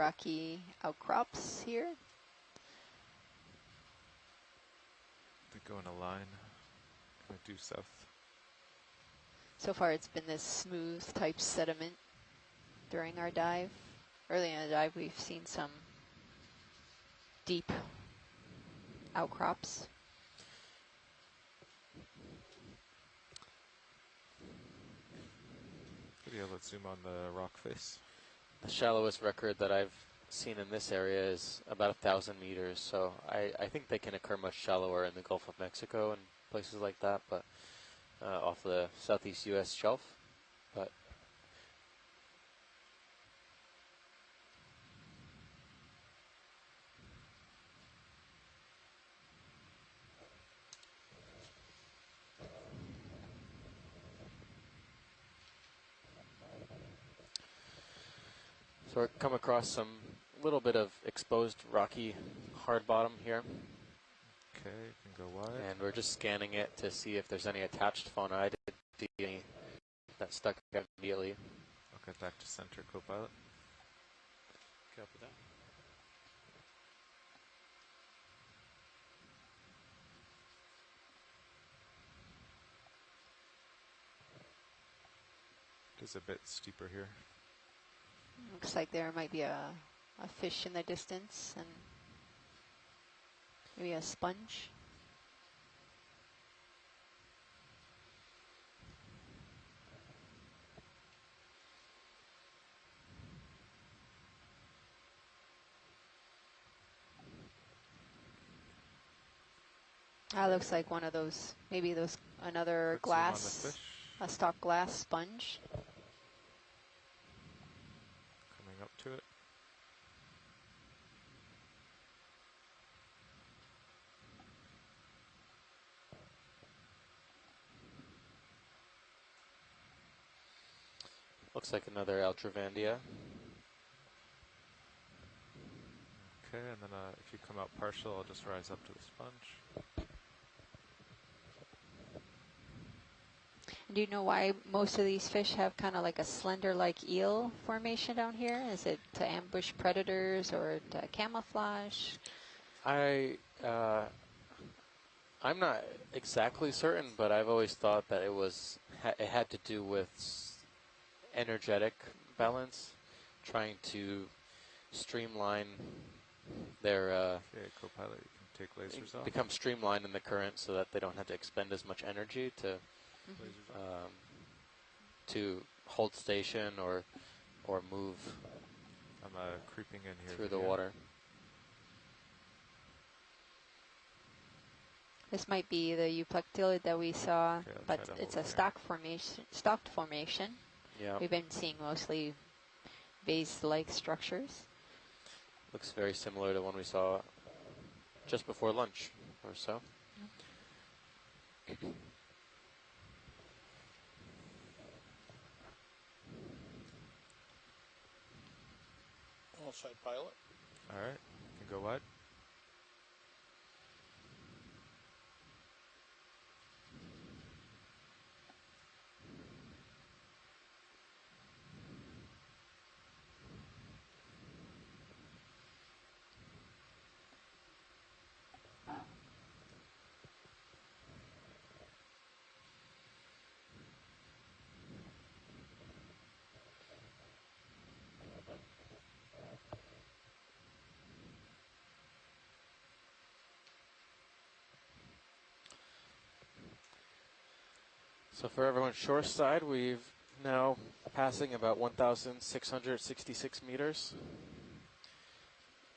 rocky outcrops here. They go in a line, kind of due south. So far it's been this smooth type sediment during our dive. Early in the dive we've seen some deep outcrops. Yeah, let's zoom on the rock face. The shallowest record that I've seen in this area is about 1,000 meters, so I think they can occur much shallower in the Gulf of Mexico and places like that, but off the southeast U.S. shelf. But so we've come across some little bit of exposed rocky hard bottom here. Okay, you can go wide. And we're just scanning it to see if there's any attached fauna. I didn't see any that stuck out immediately. Okay, back to center, co-pilot. Copy that. It is a bit steeper here. Looks like there might be a fish in the distance and maybe a sponge. Looks like one of those, maybe those, another Let's zoom on the glass, fish. a stock glass sponge. Coming up to it. Looks like another Altravandia. Okay, and then if you come out partial, I'll just rise up to the sponge. Do you know why most of these fish have kind of like a slender-like eel formation down here? Is it to ambush predators or to camouflage? I'm not exactly certain, but I've always thought that it had to do with energetic balance, trying to streamline their Okay, co-pilot, you can take lasers off. become streamlined in the current so that they don't have to expend as much energy to hold station or move I'm creeping in here through the water. This might be the euplectylid that we saw, Okay, but it's a stocked formation. Yeah, We've been seeing mostly vase-like structures. looks very similar to one we saw just before lunch or so. All side pilot. All right, you can go wide. So for everyone's shore side, we've now passing about 1,666 meters.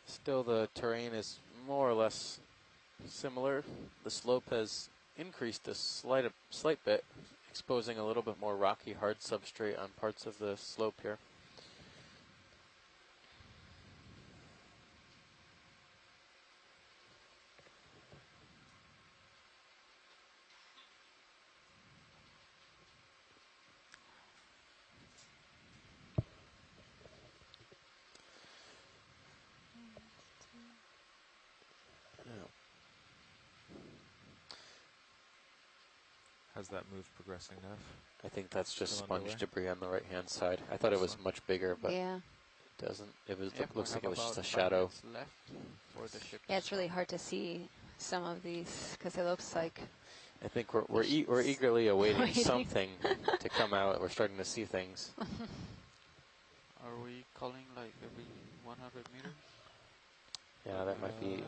Still the terrain is more or less similar. The slope has increased a slight bit, exposing a little bit more rocky hard substrate on parts of the slope here. How's that move progressing now? I think that's just Still sponge underway? debris on the right-hand side. I thought it was much bigger, but Yeah. doesn't. It was Yep, looks we like have it was just about a 5 shadow. minutes left for the ship. Yeah, to it's really start. hard to see some of these because it looks like I think we're eagerly awaiting Waiting. something to come out. We're starting to see things. Are we calling like every 100 meters? Yeah, that might be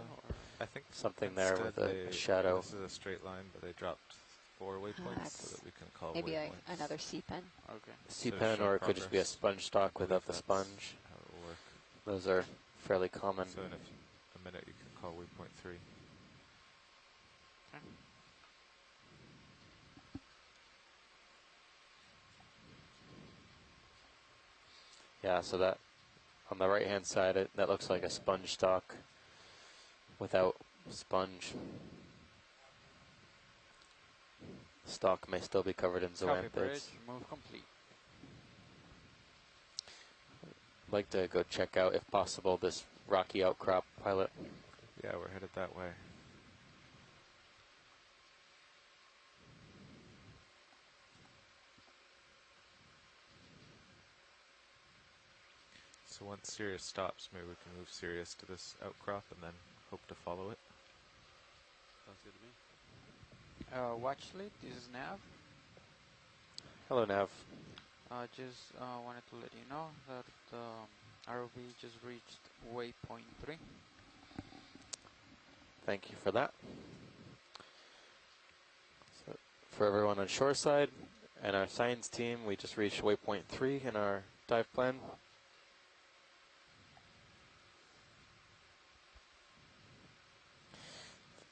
I think something there instead with a shadow. This is a straight line, but they dropped 4 waypoints so that's that we can call maybe waypoints. another sea pen. Okay. Sea So pen, show or it could just be a progress. sponge stock I believe without the that's sponge. how it will work. Those are fairly common. So in a minute you can call waypoint 3. Okay. Yeah, so that on the right hand side, that looks like a sponge stock without sponge. Stock may still be covered in Copy bridge, zoanthids. move complete. I'd like to go check out, if possible, this rocky outcrop, pilot. Yeah, we're headed that way. So once Sirius stops, maybe we can move Sirius to this outcrop and then hope to follow it. Sounds good to me. Watch lead, this is Nav. Hello, Nav. Just wanted to let you know that the ROV just reached waypoint 3. Thank you for that. So for everyone on shoreside and our science team, we just reached waypoint 3 in our dive plan.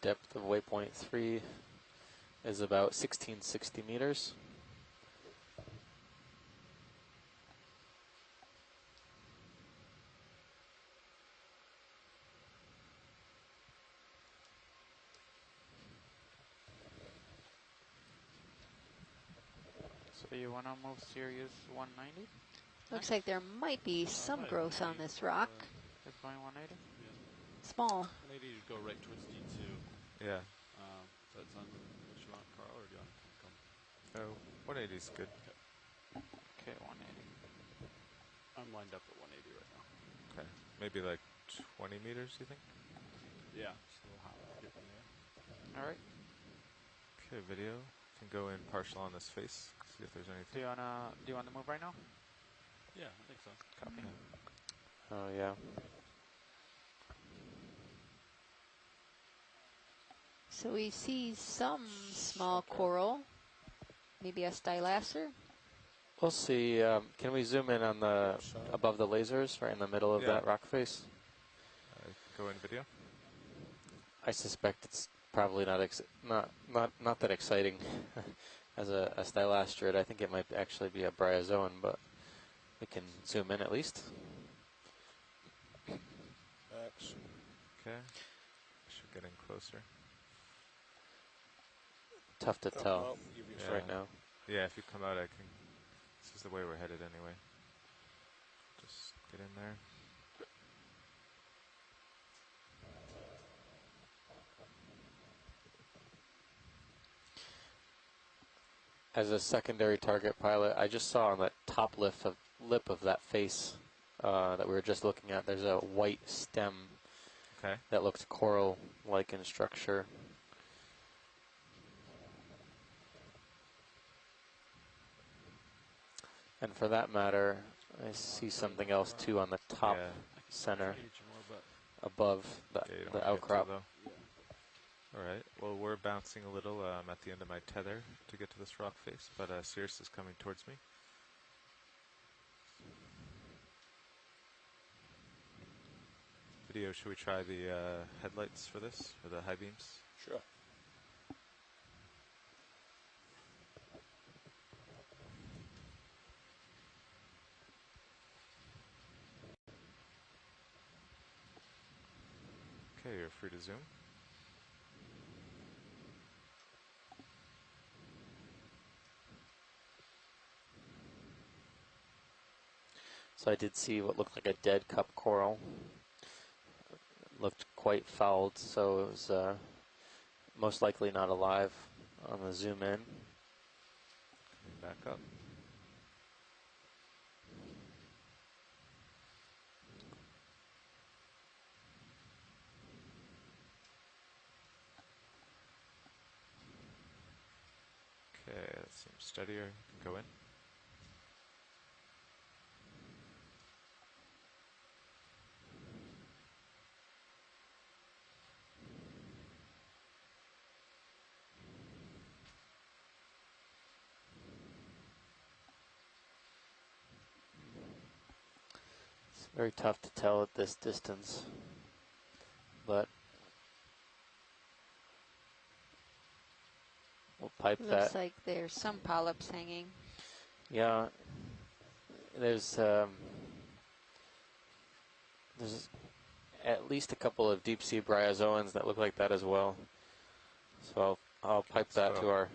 Depth of waypoint 3 is about 1660 meters. So you want to move Sirius 190? Looks like there might be some might growth on be, this rock. It's going 180? Small. Maybe you go right towards D2. Yeah. Does that sound what you want, Carl, or do you want to come? Oh, 180 is good. Okay, 180. I'm lined up at 180 right now. Okay. Maybe like 20 meters, you think? Yeah, just a little hot here in there. All right. Okay, video. Can go in partial on this face. See if there's Do anything. you wanna move right now? Yeah, I think so. Copy. Oh, yeah. So we see some small coral, maybe a stylacer. We'll see. Can we zoom in on the above the lasers, right in the middle of Yeah. that rock face? Go in video. I suspect it's probably not that exciting as a stylastrate. I think it might actually be a bryozoan, but we can zoom in at least. X. Okay. Should get in closer. Tough to tell Oh, give you Yeah. right now. Yeah, if you come out, I can. This is the way we're headed anyway. Just get in there. As a secondary target pilot, I just saw on the top lip of that face that we were just looking at, there's a white stem Okay. that looks coral-like in structure. And for that matter, I see something else too on the top Yeah. center Get you more, but above Yeah, you don't the wanna get too outcrop. low. All right. Well, we're bouncing a little at the end of my tether to get to this rock face, but Sirius is coming towards me. Video, should we try the headlights for this, or the high beams? Sure. Okay, you're free to zoom. So I did see what looked like a dead cup coral. Looked quite fouled, so it was most likely not alive on the zoom in. Coming back up. seems steadier. Go in. It's very tough to tell at this distance, but we'll pipe that. Looks like there's some polyps hanging. Yeah, there's at least a couple of deep sea bryozoans that look like that as well. So I'll pipe that to our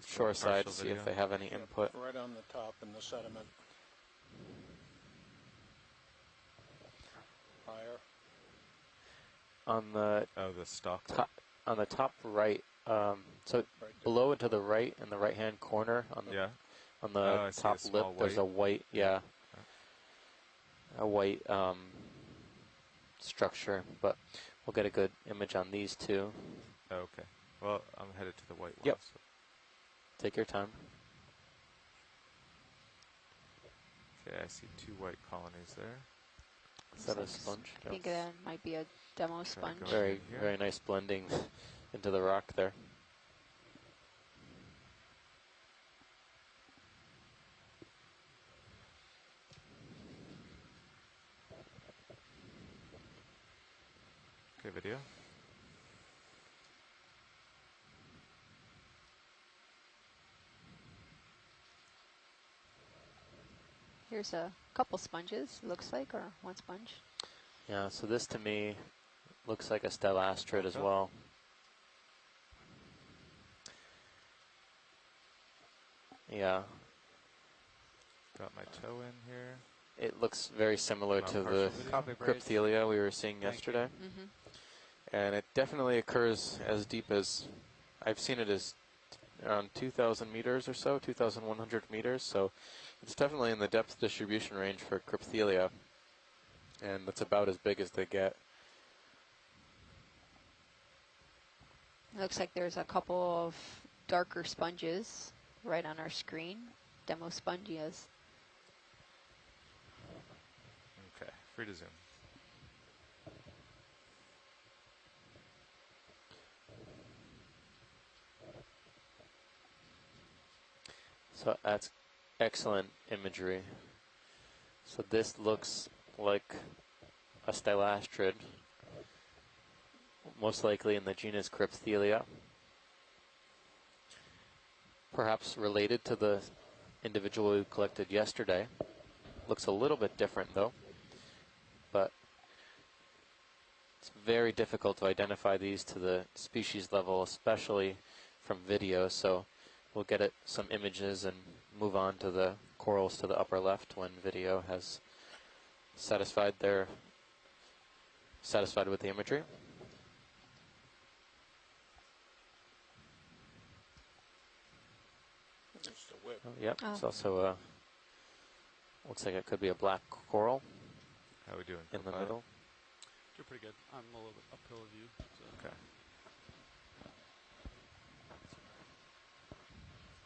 shore side, see if they have any input. Right on the top in the sediment. Higher. On the the stalk. top, on the top right, so Right below and to the right in the right-hand corner on the on the top lip, there's a white, a white structure, but we'll get a good image on these two. Okay. Well, I'm headed to the white one. Yep. So. Take your time. Okay, I see 2 white colonies there. Is that a sponge? I think that might be a demo sponge. go Very, in here. very nice blending into the rock there. Okay, video. Here's a couple sponges, looks like, or one sponge. Yeah, so this to me looks like a stellastrid as well. Yeah. Got my toe in here. It looks very similar to the crypthelia we were seeing yesterday. And it definitely occurs as deep as, I've seen it as around 2,000 meters or so, 2,100 meters. So it's definitely in the depth distribution range for crypthelia. And that's about as big as they get. Looks like there's a couple of darker sponges right on our screen, demo spongias. Okay, free to zoom. So that's excellent imagery. So this looks like a stellastrid, most likely in the genus Crypthelia. Perhaps related to the individual we collected yesterday. Looks a little bit different though, but it's very difficult to identify these to the species level, especially from video. So we'll get it some images and move on to the corals to the upper left when video has satisfied with the imagery. It's the whip. Oh, yep, it's also looks like it could be a black coral How we doing? in the Copilot? middle. You're pretty good. I'm a little bit uphill of you. So. Okay.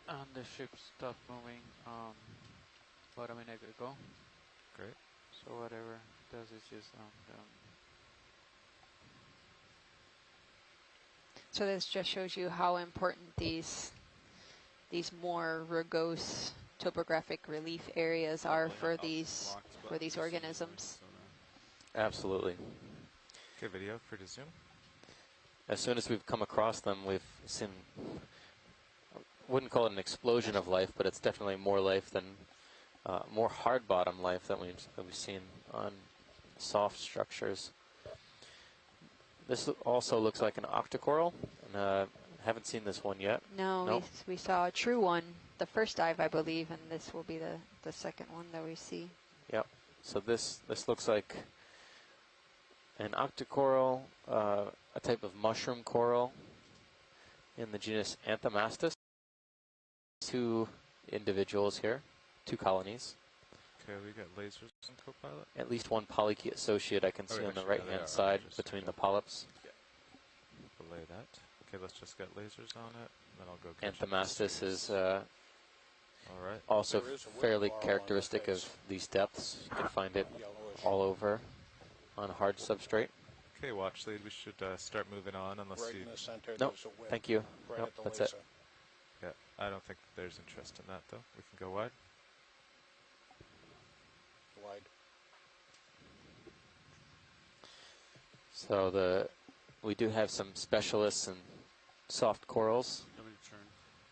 And the ship stopped moving about a minute ago. Great. So whatever it does is just So this just shows you how important these more rugose topographic relief areas are for these organisms. Absolutely. Okay, video, free to zoom. As soon as we've come across them, we've seen, wouldn't call it an explosion of life, but it's definitely more life than, more hard bottom life that we've seen on soft structures. This also looks like an octocoral, and haven't seen this one yet. No, Nope. we saw a true one the first dive, I believe, and this will be the second one that we see. Yep. So this looks like an octocoral, a type of mushroom coral in the genus Anthomastus. 2 individuals here, 2 colonies. Okay, we got lasers on Copilot. At least 1 polychaete associate I can see on the right-hand side between the polyps. Belay that. Okay, let's just get lasers on it, and then I'll go catch Anthomastus is All right. Also There is a whip fairly bar on the characteristic of face. these depths. You can find it Yellowish. all over on hard substrate. Okay, watch lead. We should start moving on unless Right you. in the center, Nope, there's a whip. thank you. Right Nope, at the that's laser. it. Yeah, I don't think there's interest in that though. We can go wide. Wide. So we do have some specialists in soft corals. You want me to turn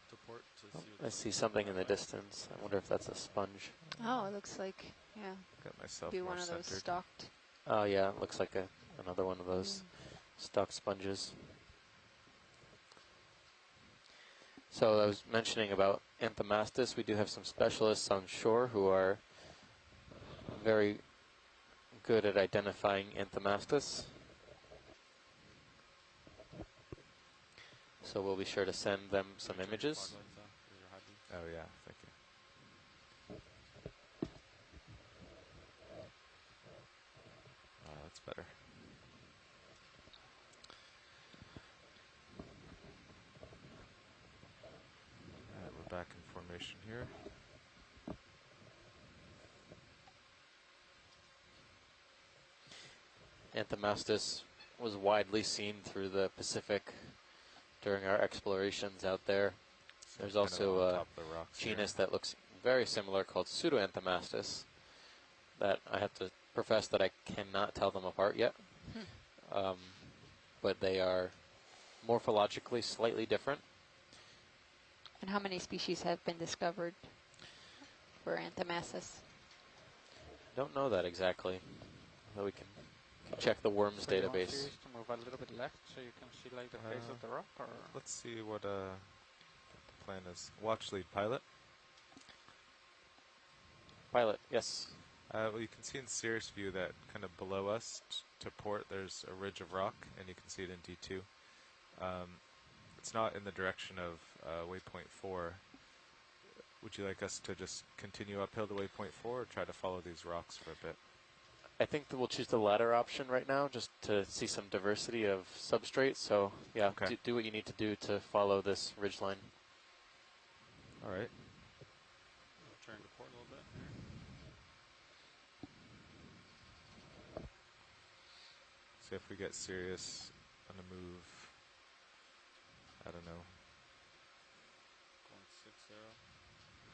to port to Oh, see I what's see something in the distance. I wonder if that's a sponge. Oh, it looks like, yeah, Got myself be more one of those centered. stalked. Oh yeah, it looks like another one of those stock sponges. So I was mentioning about Anthomastus. We do have some specialists on shore who are very good at identifying Anthomastus. So we'll be sure to send them some images. Oh yeah, thank you. That's better. Alright, we're back in formation here. Anthomastus was widely seen through the Pacific during our explorations out there. There's Kind of also on a top of the rocks here. genus that looks very similar called Pseudoanthomastus that I have to profess that I cannot tell them apart yet. But they are morphologically slightly different. And how many species have been discovered for Anthomassus? Don't know that exactly. But we can check the worms So you want database. Sirius to move a little bit left so you can see like the face of the rock, or Let's see what the plan is. Watch lead pilot. Pilot, yes. Well, you can see in Cirrus view that kind of below us to port there's a ridge of rock, and you can see it in D2. It's not in the direction of waypoint 4. Would you like us to just continue uphill to waypoint 4 or try to follow these rocks for a bit? I think that we'll choose the latter option right now just to see some diversity of substrate. So yeah, Okay. do what you need to do to follow this ridgeline. All right. Turn to port a little bit. See if we get Sirius on the move. I don't know. 160.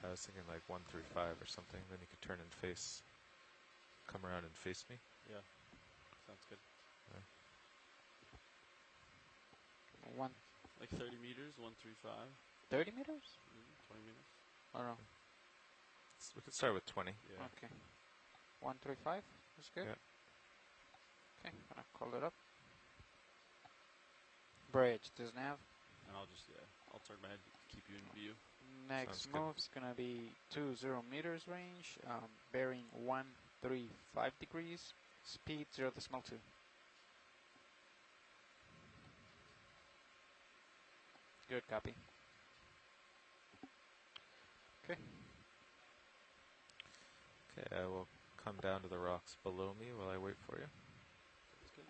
I was thinking like 135 or something. Then you could turn and face, come around and face me. Yeah. Sounds good. one Like 30 meters, 135. 30 meters? 20 meters. I don't know. We could start with 20. Yeah. Okay. 135 is good. Yeah. Okay, gonna call it up. Bridge does nav. And I'll just, I'll turn my head to keep you in view. Next Sounds good. move's gonna be 20 meters range, bearing 135 degrees, speed 0.2. Good copy. Okay. Okay, I will come down to the rocks below me while I wait for you. That's good.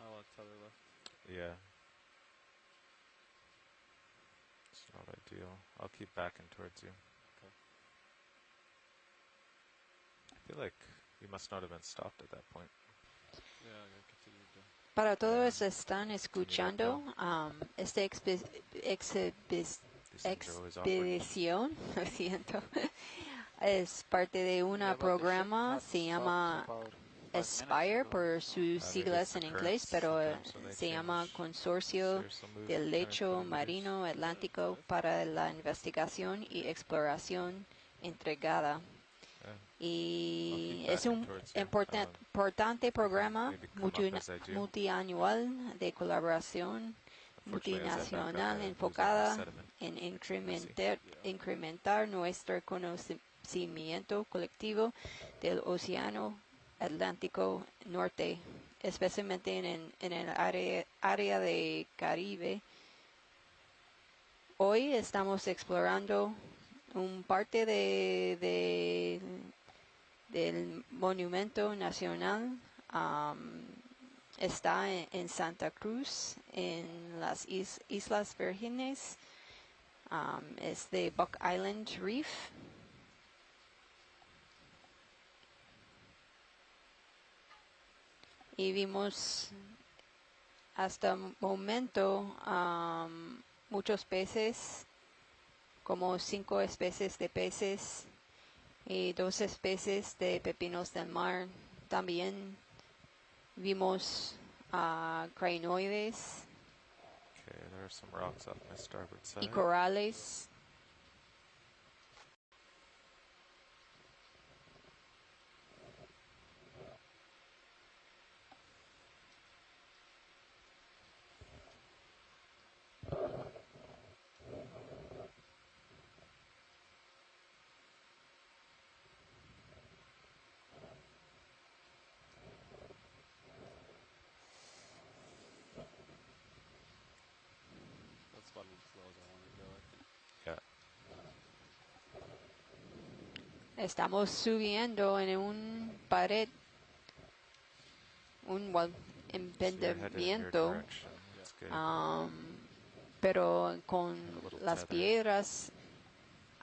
I'll tether left. Yeah. It's not ideal. I'll keep backing towards you. Okay. I feel like you must not have been stopped at that point. Yeah, I gotta continue to. Para todos están escuchando esta This intro is awkward. expedición, lo siento, es parte de un Yeah, but the ship programa, had se stopped llama about 5 Aspire minutes ago. por sus maybe siglas it's en the inglés, currents pero sometimes when they se llama change. Consorcio There's some move del kind of Lecho 20 meters. Marino Atlántico para la Investigación y Exploración Integrada. Y keep es un backing towards you. importante programa maybe come up as I do. multianual de colaboración Unfortunately, as I back up, multinacional I lose all my enfocada sediment. en Yeah. incrementar nuestro conocimiento colectivo del Océano Atlántico Norte, especialmente en el área de Caribe. Hoy estamos explorando un parte del Monumento Nacional. Está en Santa Cruz, en las Islas Vírgenes. Es de Buck Island Reef. Y vimos hasta el momento muchos peces, como 5 especies de peces y 2 especies de pepinos del mar. También vimos crinoides Okay, there are some rocks off my starboard y side. corales. That's about as low as I want to go, I think. Yeah. Estamos subiendo en un pared, un So you're headed in your emprendimiento, direction. That's good. pero con And a little las tether. piedras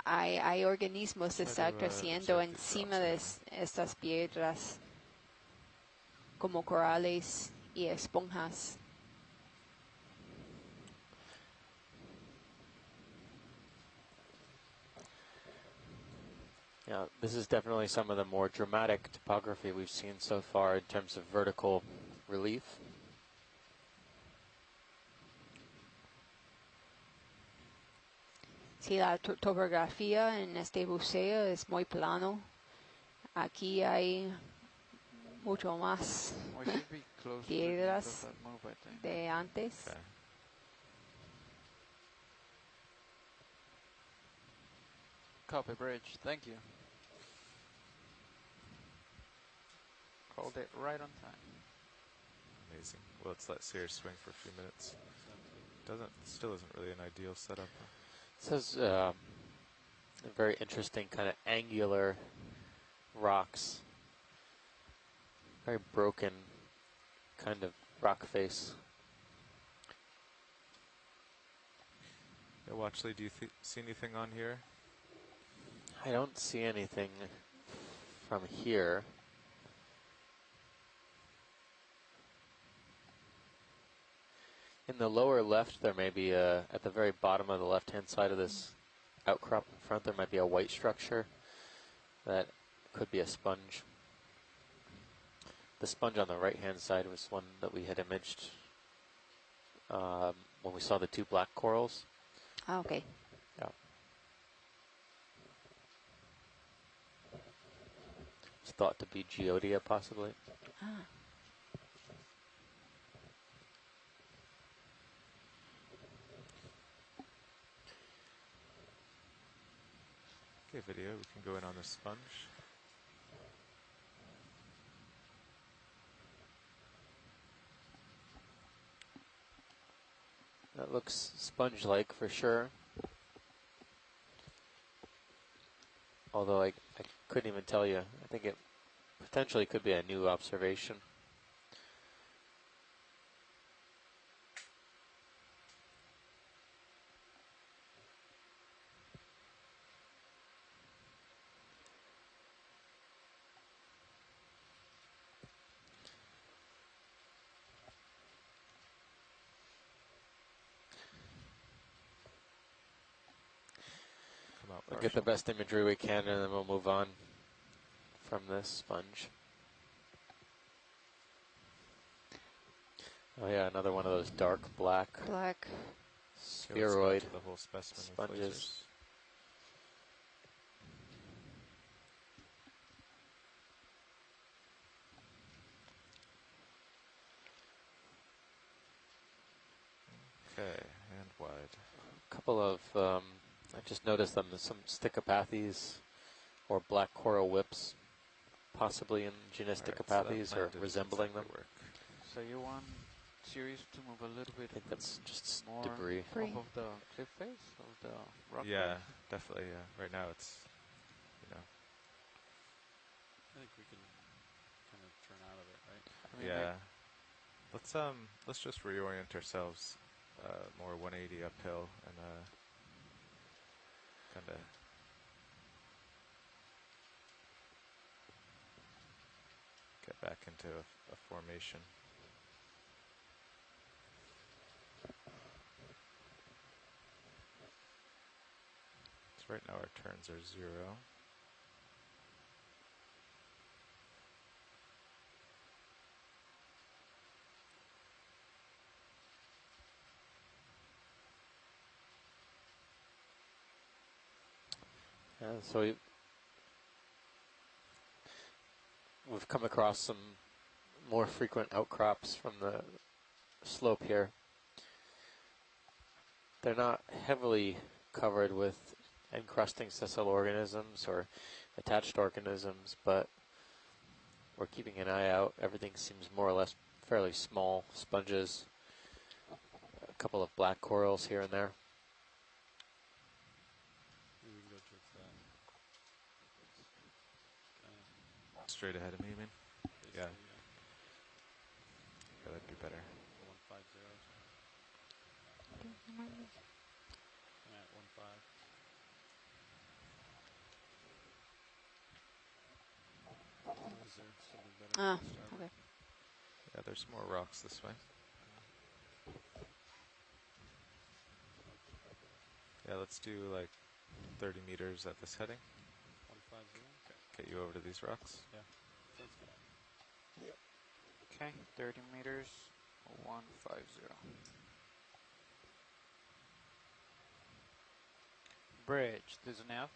hay organismos que Try están to, creciendo observe these encima rocks de estas piedras, como corales y esponjas. Yeah, this is definitely some of the more dramatic topography we've seen so far in terms of vertical relief. Sí, la topografía en este buceo es muy plano. Aquí hay mucho más We should be close to the end of piedras that move, I think. de antes. Okay. Copy bridge, thank you. Called it right on time. Amazing. Well, let's let Sears swing for a few minutes. Still isn't really an ideal setup. This is very interesting kind of angular rocks. Very broken kind of rock face. Yeah, Watchley, do you see anything on here? I don't see anything from here. In the lower left, there may be at the very bottom of the left-hand side of this outcrop in front, there might be a white structure that could be a sponge. The sponge on the right-hand side was one that we had imaged when we saw the 2 black corals. Ah, okay. Yeah. It's thought to be geodia, possibly. Ah. Okay, video, we can go in on the sponge. That looks sponge-like for sure. Although I couldn't even tell you. I think it potentially could be a new observation. Come out We'll get the partial. best imagery we can, and then we'll move on from this sponge. Oh yeah, another one of those dark black Black. Okay, let's go spheroid to the whole specimen with sponges. lasers. couple of, I just noticed them, some Stichopathes or black coral whips, possibly in genus Alright, so that Stichopathes plan or didn't resembling them. exactly work. So you want series to move a little bit I think that's just more debris. Debris. off of the cliff face of the rock Yeah, face? definitely. Yeah. Right now it's, you know, I think we can kind of turn out of it, right? I mean, yeah. Let's just reorient ourselves more 180 uphill and kind of get back into a formation. So right now our turns are 0. Yeah, so we've come across some more frequent outcrops from the slope here. They're not heavily covered with encrusting sessile organisms or attached organisms, but we're keeping an eye out. Everything seems more or less fairly small sponges, a couple of black corals here and there. Maybe we can go towards that. Straight ahead of me, you mean? Yeah. Basically, Yeah, that'd be better. 150. I'm at 15. Is there something better Ah, to start okay. with? Yeah, there's more rocks this way. Yeah, let's do like 30 meters at this heading. 150? Okay. Get you over to these rocks. Yeah. Sounds good. Okay, 30 meters, 150. Bridge, there's an F.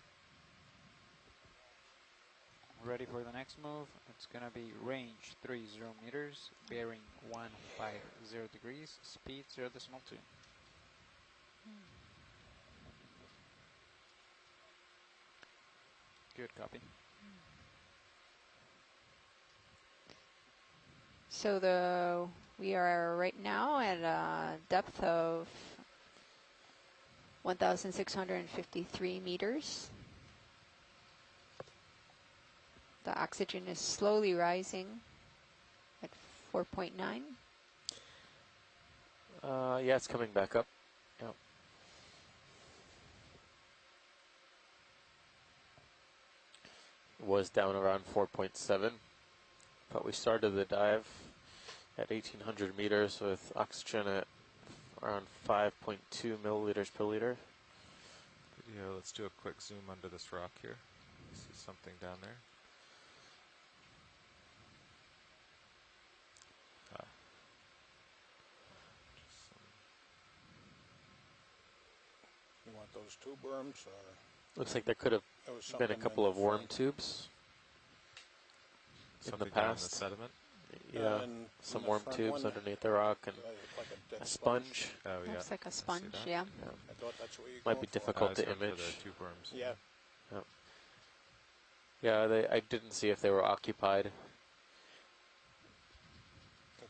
Ready for the next move. It's gonna be range 30 meters, bearing 150 degrees, speed 0.2. Good copy. So we are right now at a depth of 1,653 meters. The oxygen is slowly rising at 4.9. Yeah, it's coming back up. Yep. It was down around 4.7, but we started the dive at 1,800 meters with oxygen at around 5.2 milliliters per liter. Yeah, let's do a quick zoom under this rock here. See something down there. Just some You want those tube worms, or Looks like there could have there was been a something couple in of the worm front? tubes in something the down in the past. sediment. Yeah, in some the worm front tubes one, underneath the rock and like a dead a sponge. Oh yeah. Looks like a I see sponge, that. yeah. Yeah. I thought that's what you're Might going be for. difficult I was to going for image. the tube worms. Yeah, Yeah, I didn't see if they were occupied. to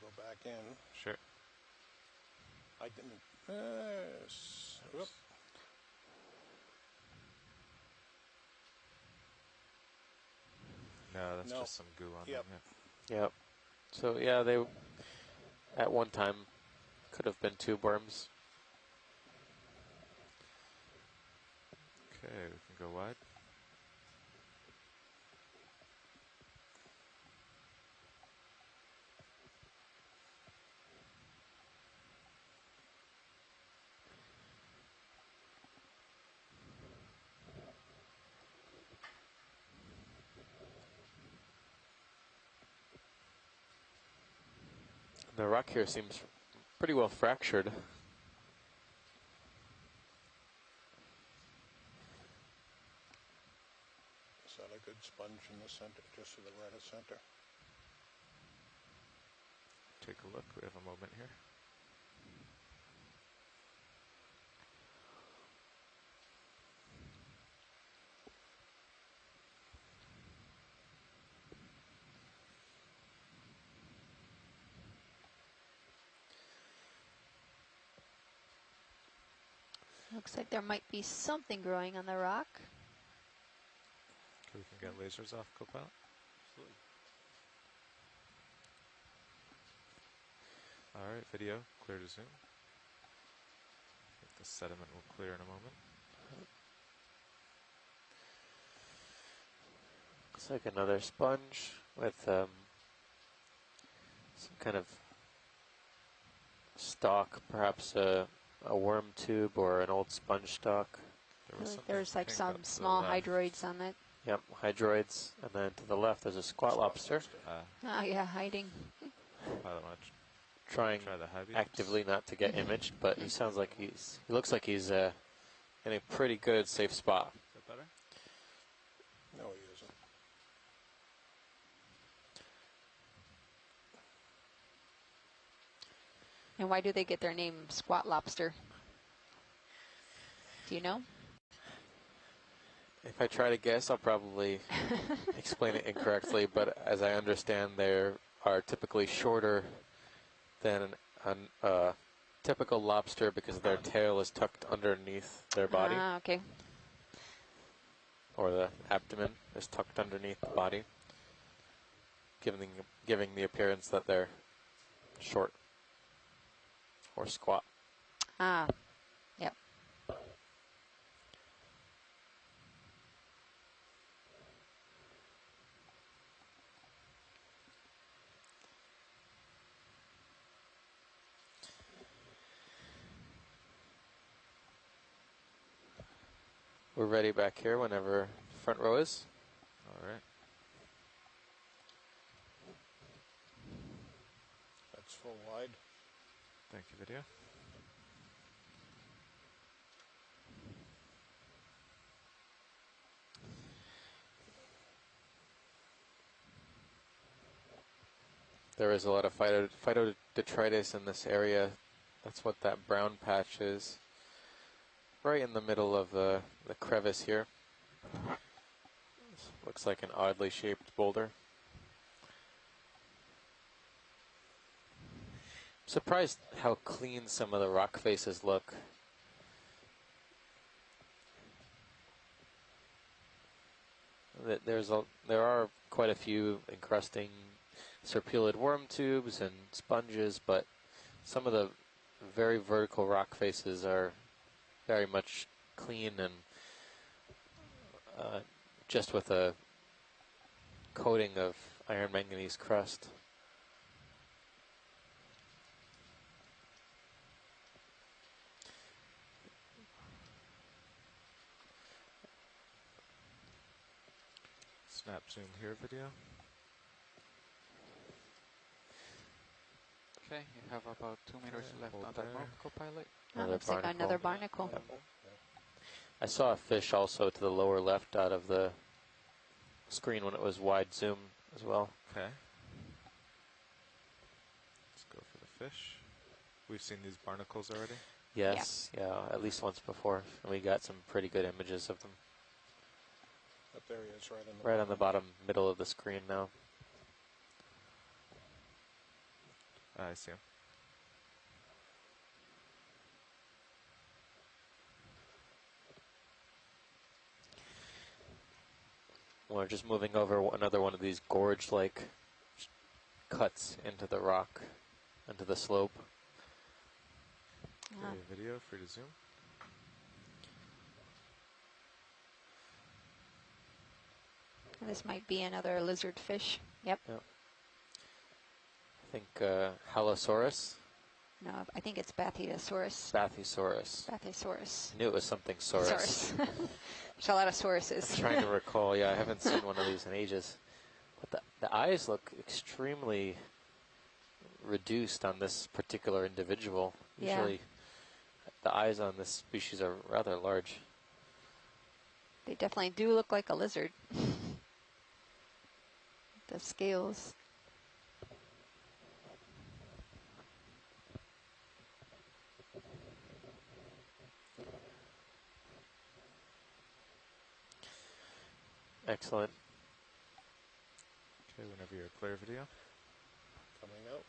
go back in. Sure. I didn't. Whoop. No, that's No. just some goo on Yep. them. Yep. So yeah, they at one time could have been tube worms. Yeah. Okay, we can go wide. The rock here seems pretty well fractured. Is that a good sponge in the center, just to the right of center? Take a look. We have a moment here. Looks like there might be something growing on the rock. Okay, we can get lasers off Copilot. Absolutely. All right, video, clear to zoom. I think the sediment will clear in a moment. Looks like another sponge with some kind of stalk, perhaps a worm tube or an old sponge stalk. There was something There's like pink some up to the small left. hydroids on it. Yep, hydroids. And then to the left, there's a squat lobster. Oh yeah, hiding. Pilot want to Trying try the high beams. actively not to get imaged, but he sounds like he looks like he's in a pretty good, safe spot. Is that better? No, he isn't. And why do they get their name squat lobster? Do you know? If I try to guess, I'll probably explain it incorrectly, but as I understand, they are typically shorter than a typical lobster because their tail is tucked underneath their body, Ah, okay. or the abdomen is tucked underneath the body, giving the appearance that they're short or squat. Ah, yep. We're ready back here whenever front row is. All right. That's full wide. Thank you, video. There is a lot of phytodetritus in this area. That's what that brown patch is. Right in the middle of the crevice here. Looks like an oddly shaped boulder. I'm surprised how clean some of the rock faces look. There are quite a few encrusting serpulid worm tubes and sponges, but some of the very vertical rock faces are very much clean and just with a coating of iron manganese crust. Snap zoom here, video. Okay, you have about 2 meters Okay, left hold on that there. move, co-pilot. Oh, Another looks like barnacle. another barnacle. Yep. I saw a fish also to the lower left out of the screen when it was wide zoom as well. Okay. Let's go for the fish. We've seen these barnacles already. Yes, yeah, at least once before. And we got some pretty good images of them. Up there he is, right on the Right on the bottom middle of the screen now. I see him. We're just moving over another one of these gorge-like cuts into the rock, into the slope. Ah. Okay, video, free to zoom. This might be another lizard fish. Yep. I think Halosaurus, No, I think it's Bathysaurus. Bathysaurus. Bathysaurus. I knew it was something saurus. Saurus. There's a lot of sauruses. I'm trying to recall. Yeah, I haven't seen one of these in ages. But the eyes look extremely reduced on this particular individual. Yeah. Usually the eyes on this species are rather large. They definitely do look like a lizard. The scales. Excellent. Okay, whenever you're clear, video. coming out.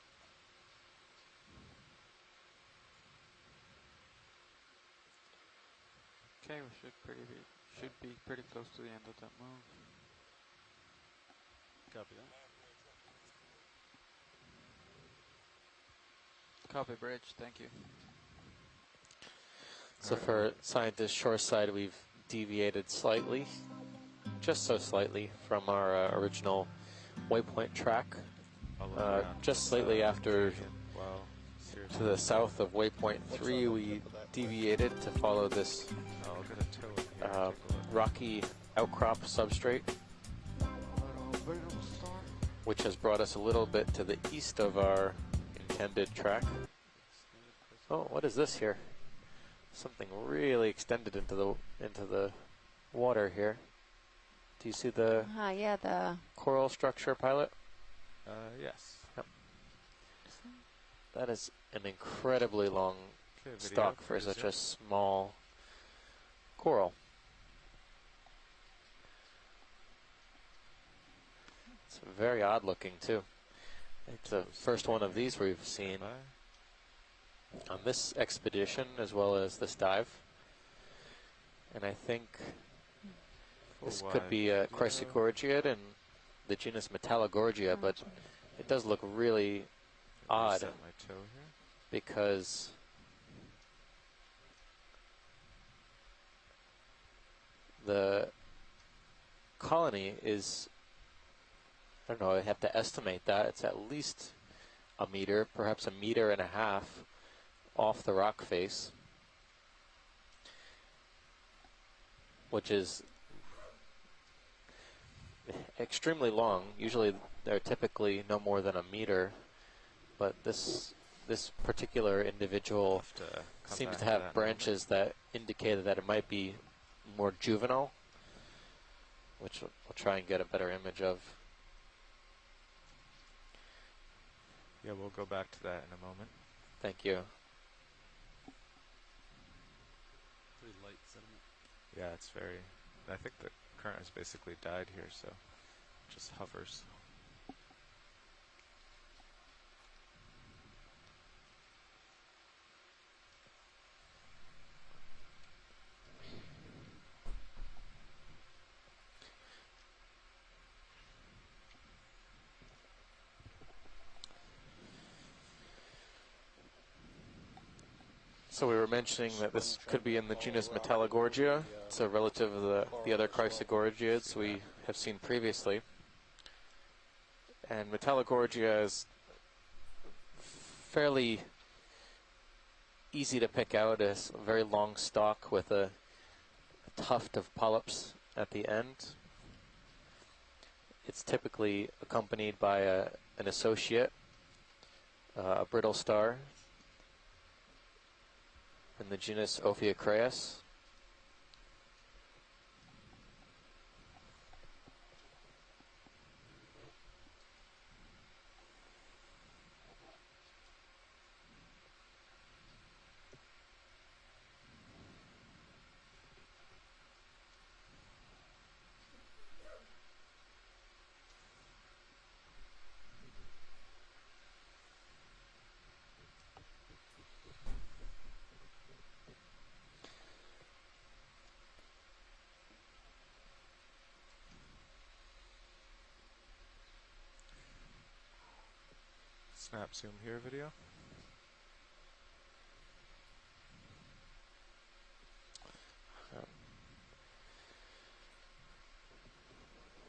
Okay, we should be pretty close to the end of that move. Copy that. Copy bridge, thank you. So for scientist shore side, we've deviated slightly, just so slightly, from our original waypoint track. I'll look around Just this, slightly after, Canadian. Wow, seriously. to the south of waypoint 3, we deviated to follow this Oh, I'll get a tow in here. Take a look. rocky outcrop substrate, which has brought us a little bit to the east of our intended track. Oh, what is this here? Something really extended into the water here. Do you see the Yeah, the coral structure, pilot? Yes. That is an incredibly long Okay, video stalk for zoom. such a small coral. It's very odd looking too. It's the first one of these we've seen Bye. on this expedition as well as this dive. And I think this Full could wide be a video. Chrysogorgia in the genus Metallogorgia, but it does look really odd Reset my tow here. because the colony is, I don't know, I have to estimate that. It's at least a meter, perhaps 1.5 meters off the rock face, which is extremely long. Usually they're typically no more than 1 meter, but this particular individual Have to come seems back to that in a have branches that indicated that it might be more juvenile, which we'll try and get a better image of. Yeah, we'll go back to that in a moment. Thank you. Pretty light sediment. Yeah, it's very. I think the current has basically died here, so it just hovers. So we were mentioning that this could be in the genus Metallogorgia. It's a relative of the other Chrysogorgiids we have seen previously. And Metallogorgia is fairly easy to pick out as a very long stalk with a tuft of polyps at the end. It's typically accompanied by an associate, a brittle star, in the genus Okeanos. Snap zoom here video.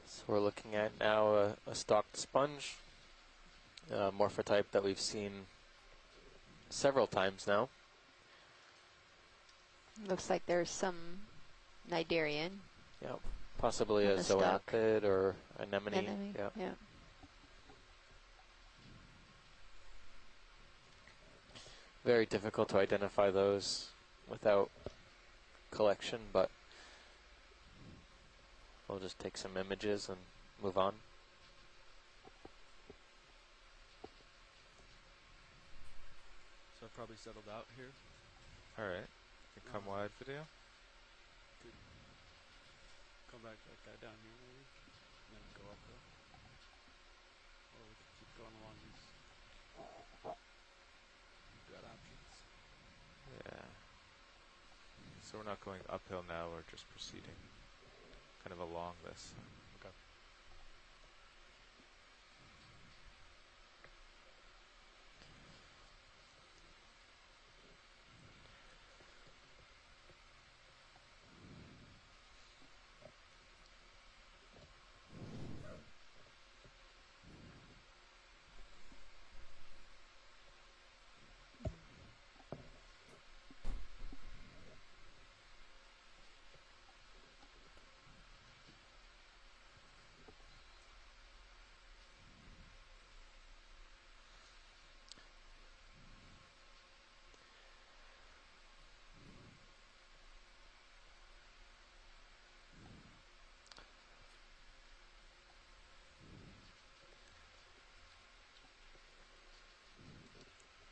So we're looking at now a stalked sponge, morphotype that we've seen several times now. looks like there's some Cnidarian. Yeah, possibly On a the stalk. zoanthid or anemone. Yeah. Yeah. Very difficult to identify those without collection, but we'll just take some images and move on. So I've probably settled out here. Alright. Come wide video. Come back to that guy down here maybe. And then go up there. Or we could keep going along these. Got options. Yeah. So we're not going uphill now, we're just proceeding kind of along this. Okay.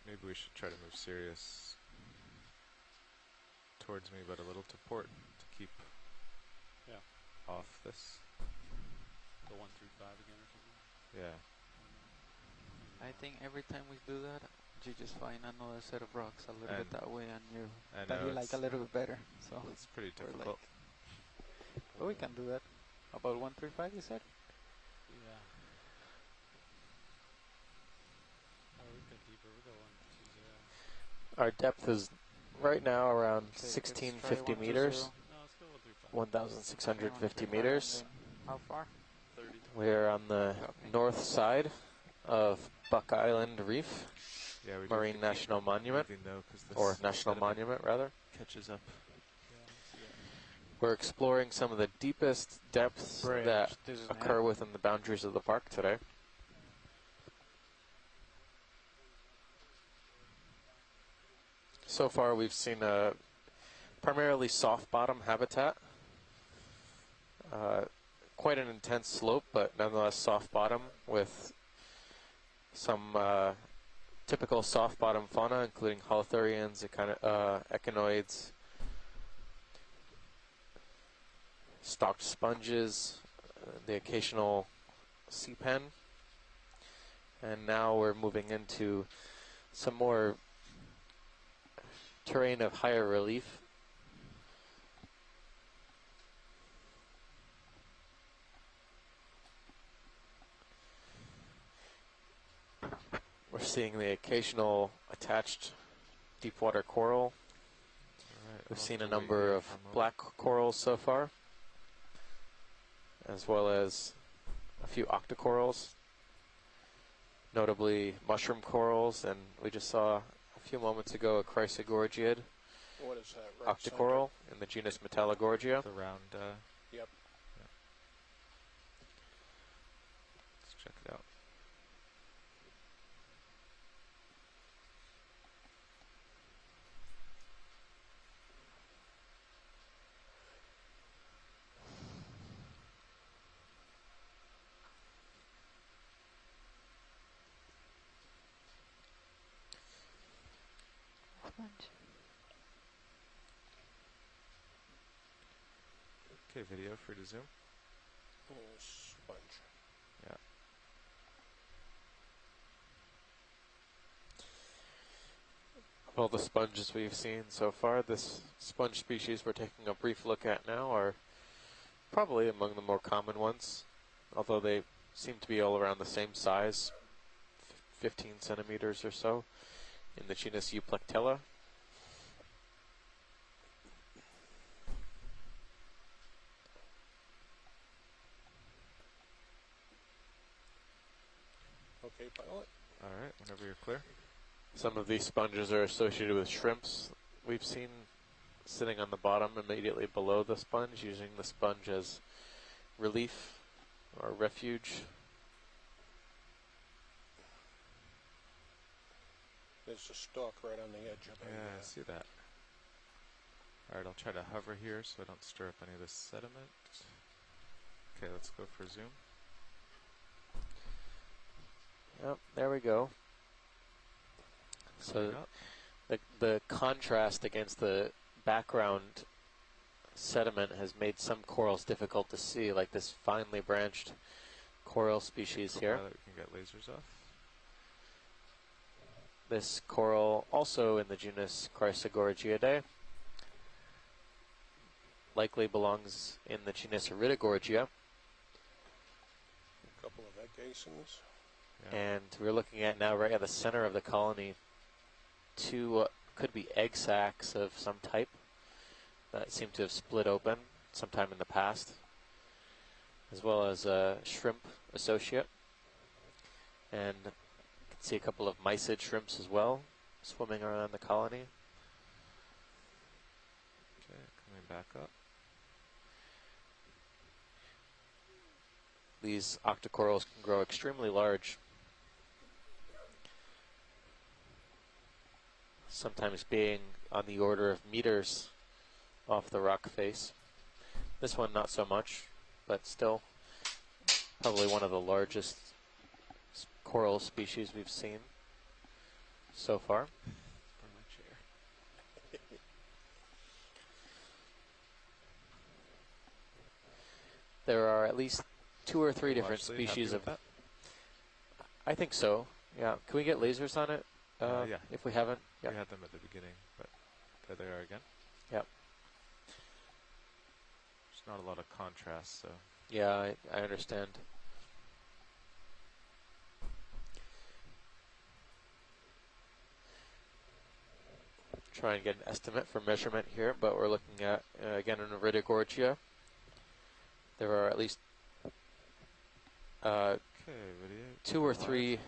Maybe we should try to move Sirius towards me, but a little to port to keep Yeah. off this. Go 135 again or something. Yeah. I think every time we do that, you just find another set of rocks a little bit And that way, and you I that know you like a it's- little bit better. So It's pretty we're difficult. but we can do that. About 135, you said? Yeah. Or we go deeper. We go 120. Our depth is right now around Okay, let's try 1650 120. meters, No, let's go 135. 1,650 Okay, meters. and then how far? 30. We're on the Okay. north side of Buck Island Reef, Yeah, we do have Marine to keep National Monument, moving though, 'cause this or National sediment Monument rather. catches up. Yeah, let's see that. We're exploring some of the deepest depths that This is occur within the boundaries of the park today. So far we've seen a primarily soft bottom habitat. Quite an intense slope, but nonetheless soft bottom with some typical soft bottom fauna, including holothurians, echinoids, stalked sponges, the occasional sea pen. And now we're moving into some more terrain of higher relief. We're seeing the occasional attached deep water coral. Alright, We've I'll seen a have to wait number here of for a moment. black corals so far, as well as a few octocorals, notably mushroom corals, and we just saw a few moments ago a chrysogorgiid What is that, right center? octocoral in the genus Metallogorgia. The round, Yep. let's check it out. Sponge. Okay, video, free to zoom. Sponge. Yeah. Of all the sponges we've seen so far, this sponge species we're taking a brief look at now are probably among the more common ones, although they seem to be all around the same size, 15 centimeters or so, in the genus Euplectella. Okay, pilot. Alright, whenever you're clear. Some of these sponges are associated with shrimps. We've seen sitting on the bottom immediately below the sponge, using the sponge as relief or refuge. There's a stalk right on the edge of it. Yeah, I see that. Alright, I'll try to hover here so I don't stir up any of this sediment. Okay, let's go for zoom. Yep, there we go. Coming So up. the contrast against the background sediment has made some corals difficult to see, like this finely branched coral species here. Now that we can get lasers off. This coral, also in the genus Chrysogorgiidae, likely belongs in the genus Iridogorgia. A couple of egg casings. Yeah. And we're looking at now right at the center of the colony 2 could be egg sacs of some type that seem to have split open sometime in the past, as well as a shrimp associate. And you can see a couple of mysid shrimps as well swimming around the colony. Okay, coming back up. These octocorals can grow extremely large, sometimes being on the order of meters off the rock face. This one not so much, but still probably one of the largest coral species we've seen so far. For my chair. There are at least 2 or 3 different Largely species happy of... with I think so, yeah. Can we get lasers on it? Yeah. If we haven't? that. Yeah. We had them at the beginning, but there they are again. Yep. There's not a lot of contrast, so Yeah, I understand. Try and get an estimate for measurement here, but we're looking at, again, an Iridogorgia. There are at least okay, video. 2 or 3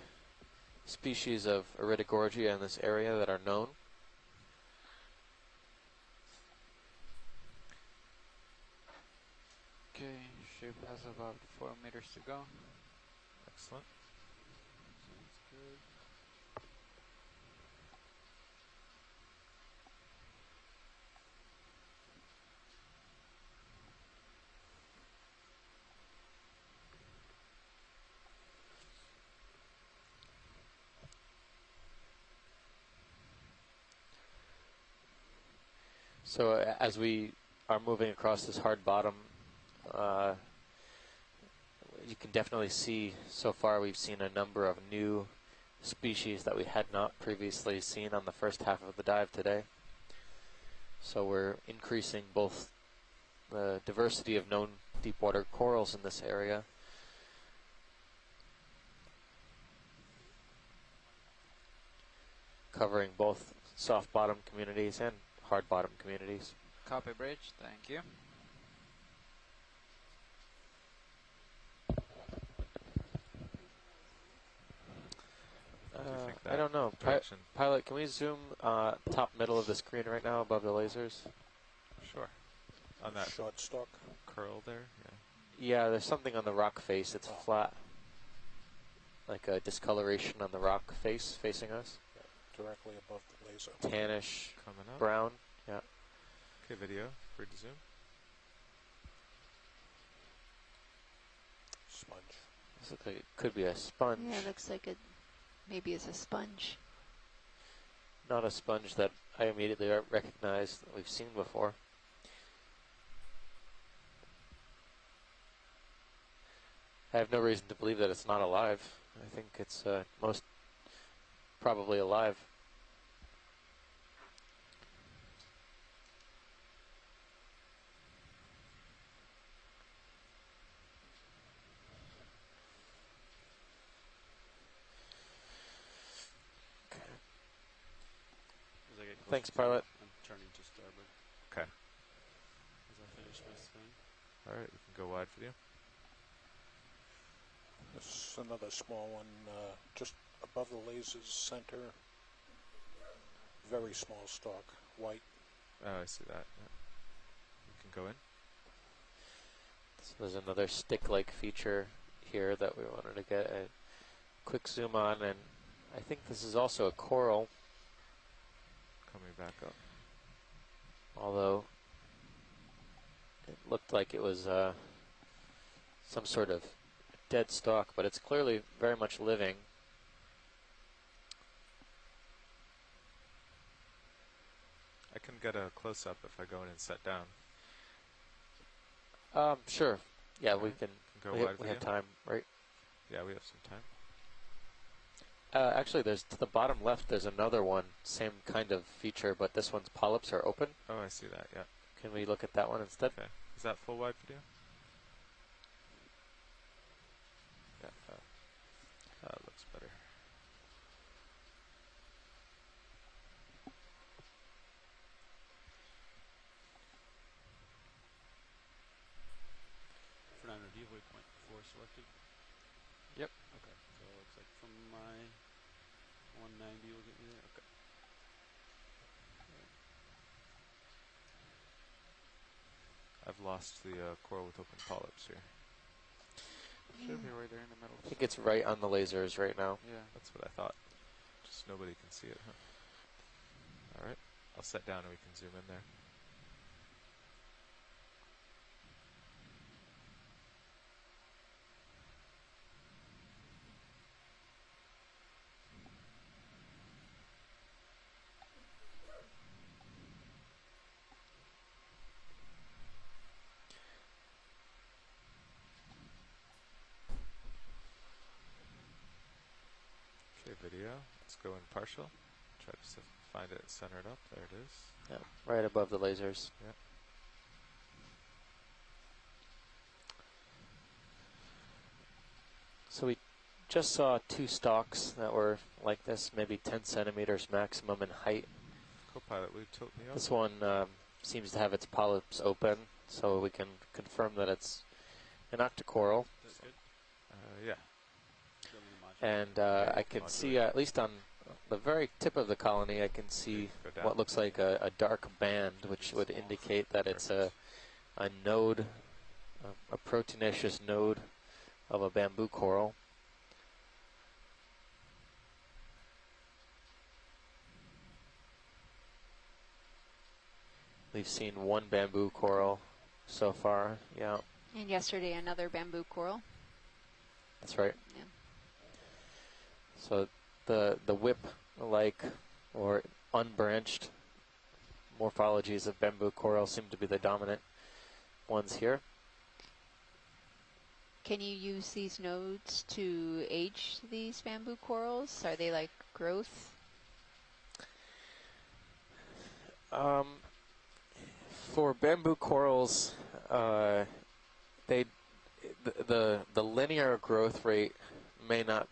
species of Iridogorgia in this area that are known. Okay, ship has about 4 meters to go. Excellent. Sounds good. So as we are moving across this hard bottom, you can definitely see so far we've seen a number of new species that we had not previously seen on the first half of the dive today. So we're increasing both the diversity of known deep water corals in this area, covering both soft bottom communities and hard bottom communities. Copy bridge, thank you. What do you think I that don't know. direction? Pilot, can we zoom top middle of the screen right now above the lasers? Sure. On that Short stock. curl there, yeah. Yeah, there's something on the rock face. It's flat. Like a discoloration on the rock face facing us. Directly above the laser. Tannish, Coming up. brown. Yeah. Okay, video. Free to zoom. Sponge. This looks like it could be a sponge. Yeah, it looks like it maybe is a sponge. Not a sponge that I immediately recognize that we've seen before. I have no reason to believe that it's not alive. I think it's most probably alive. As I get closer Thanks, to pilot. it, I'm turning to starboard. Okay. As I finish my thing. Alright, we can go wide for you. This is another small one, just above the laser's center. Very small stalk, white. Oh, I see that. Yeah. You can go in. So there's another stick-like feature here that we wanted to get a quick zoom on, and I think this is also a coral, Coming back up. although it looked like it was some sort of dead stalk, but it's clearly very much living. I can get a close-up if I go in and set down. Sure. Yeah, we Okay. can. Go We, wide have, for we you. have time, right? Yeah, we have some time. Actually, there's to the bottom left. There's another one, same kind of feature, but this one's polyps are open. Oh, I see that, yeah. Can we look at that one instead? Okay. Is that full wide video? Yeah. That looks better. Fernando, do you have waypoint 4 selected? Yep. Okay, so it looks like from my 190 will get me there. Okay. I've lost the coral with open polyps here. Should be right there in the middle. I think it's right on the lasers right now. Yeah. That's what I thought. Just nobody can see it, huh? Alright. I'll set down and we can zoom in there. Okay, video. Let's go in partial. Try to find it centered up. There it is. Yeah, right above the lasers. Yeah. So we just saw 2 stalks that were like this, maybe 10 centimeters maximum in height. Copilot, will you tilt me up? This one seems to have its polyps open, so we can confirm that it's an octocoral. That's good. Yeah. Go to the module. And I can see, at least on the very tip of the colony, I can see Go down. what looks like a dark band, which would indicate that it's a node, a proteinaceous node of a bamboo coral. We've seen 1 bamboo coral so far, yeah, And yesterday another bamboo coral. that's right. Yeah. So the whip-like or unbranched morphologies of bamboo coral seem to be the dominant ones here. Can you use these nodes to age these bamboo corals? Are they like growth? For bamboo corals, the linear growth rate may not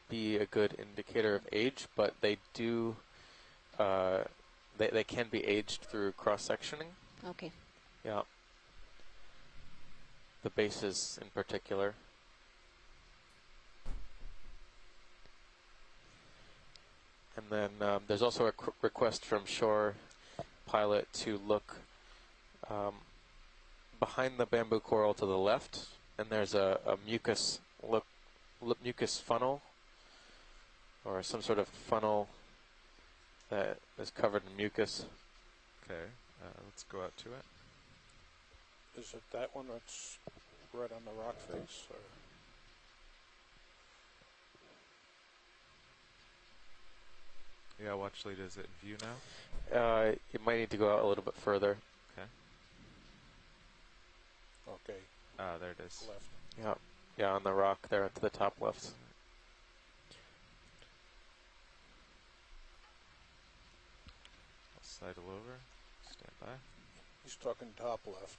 be a good indicator of age, but they do they can be aged through cross-sectioning. Okay. Yeah. The bases in particular. And then there's also a request from Shore Pilot to look behind the bamboo coral to the left, and there's a mucus mucus funnel, or some sort of funnel that is covered in mucus. Okay. Let's go out to it. Is it that one that's right on the rock face? Or? Yeah, watch lead. Is it in view now? You might need to go out a little bit further. Okay. Okay, There it is. left. Yeah, yeah, on the rock there to the top left. I'll sidle over. Stand by. He's talking top left.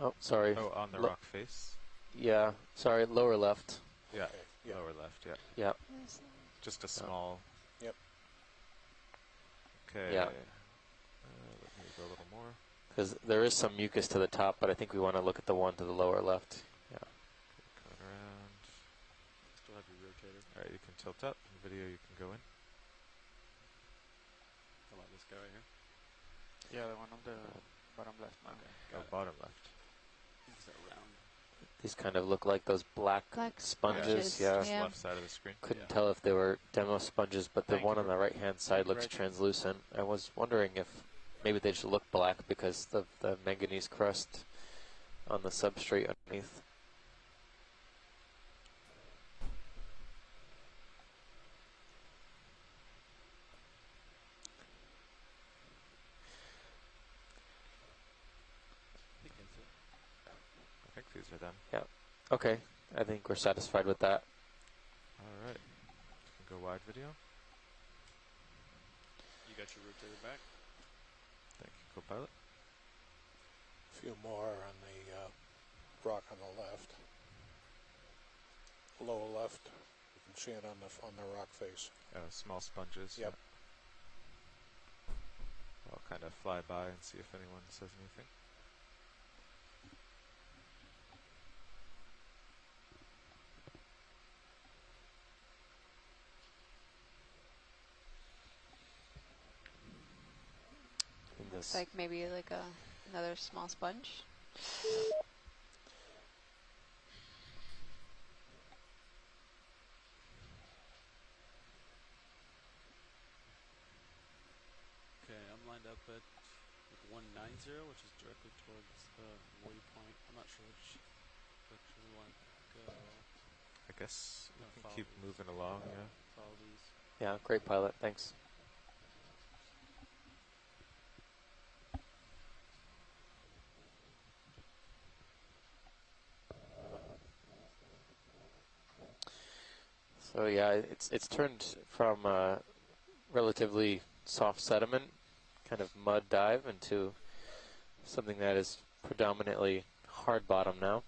Oh, sorry. Oh, on the rock face? Yeah, sorry, lower left. Yeah. Okay, yeah. Lower left, yeah. Yeah. Just a small... Yep. Okay. Yeah. Let me go a little more. Because there is some mucus to the top, but I think we want to look at the one to the lower left. Yeah. Coming around. Still have your rotator. Alright, you can tilt up. In video, you can go in. How about this guy right here? Yeah, the one on the bottom left. Now. Okay, Oh, got it. bottom left. Is that round? These kind of look like those black Black sponges. sponges, Yeah. Just yeah. left side of the screen. Couldn't Yeah. tell if they were demo sponges, but the Thank one you. on the right-hand side looks Right. translucent. I was wondering if maybe they just look black because of the manganese crust on the substrate underneath. I think that's it. I think these are them. Okay, I think we're satisfied with that. Alright. You can go wide video. You got your rotator back? Thank you, co-pilot. A few more on the rock on the left. Lower left. You can see it on the rock face. Small sponges. Yep. Yeah. I'll kind of fly by and see if anyone says anything. Looks like maybe like another small sponge. Okay, I'm lined up at 190, which is directly towards the waypoint. I'm not sure which direction we want to go. I guess we can Follow keep these. moving along. Yeah. Follow these. Yeah, great pilot. Thanks. So yeah, it's turned from relatively soft sediment, kind of mud dive, into something that is predominantly hard bottom now.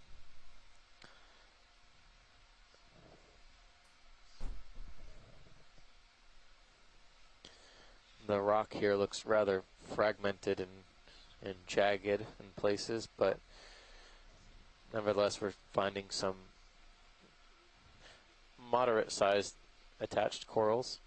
The rock here looks rather fragmented and jagged in places, but nevertheless we're finding some moderate-sized attached corals.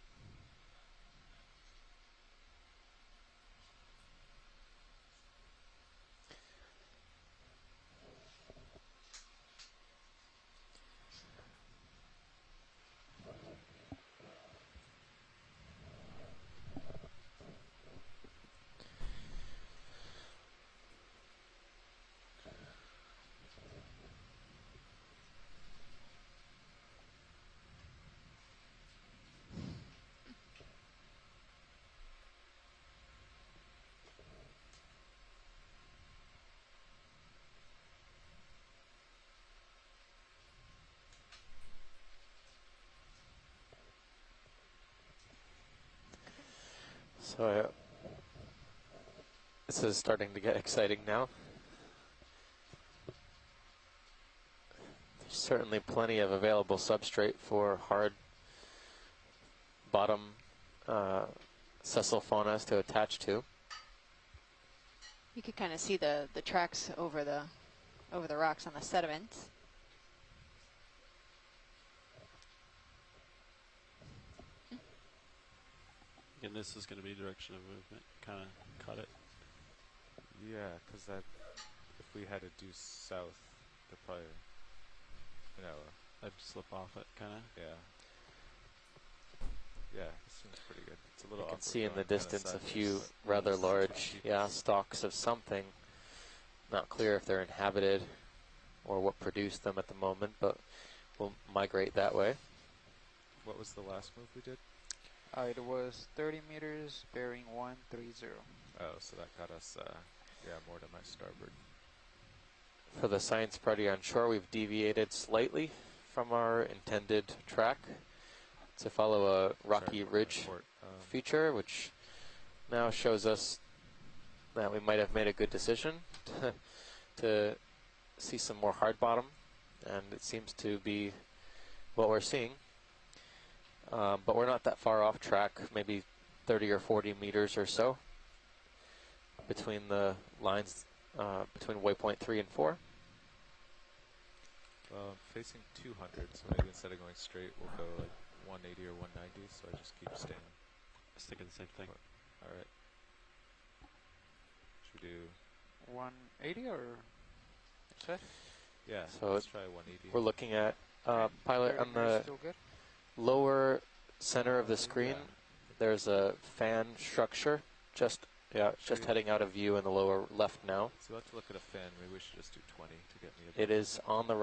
So this is starting to get exciting now. There's certainly plenty of available substrate for hard bottom sessile faunas to attach to. You could kind of see the tracks over the rocks on the sediment. And this is going to be direction of movement. Kind of cut it. Yeah, because that if we had to do south, they're probably, you know, I'd slip off it, kind of. yeah. Yeah, this seems pretty good. It's a little You can awkward see in the going kinda distance a sideways, few but rather it's large, choppy. yeah, stalks of something. Not clear if they're inhabited or what produced them at the moment, but we'll migrate that way. What was the last move we did? It was 30 meters, bearing 130. Oh, so that got us, yeah, more to my starboard. For the science party on shore, we've deviated slightly from our intended track to follow a rocky Sorry, ridge port, feature, which now shows us that we might have made a good decision to see some more hard bottom, and it seems to be what we're seeing. But we're not that far off track, maybe 30 or 40 meters or so between the lines between waypoint 3 and 4. Well, I'm facing 200, so maybe instead of going straight, we'll go like 180 or 190, so I just keep staying. I was thinking the same thing. All right. Should we do... 180 or you said? Yeah, So let's try 180. We're looking at pilot 30 on meters the still good? lower center of the screen. Yeah. There's a fan structure just heading out of view in the lower left now. So we'll have to look at a fan. Maybe we should just do 20 to get me a It is on the right.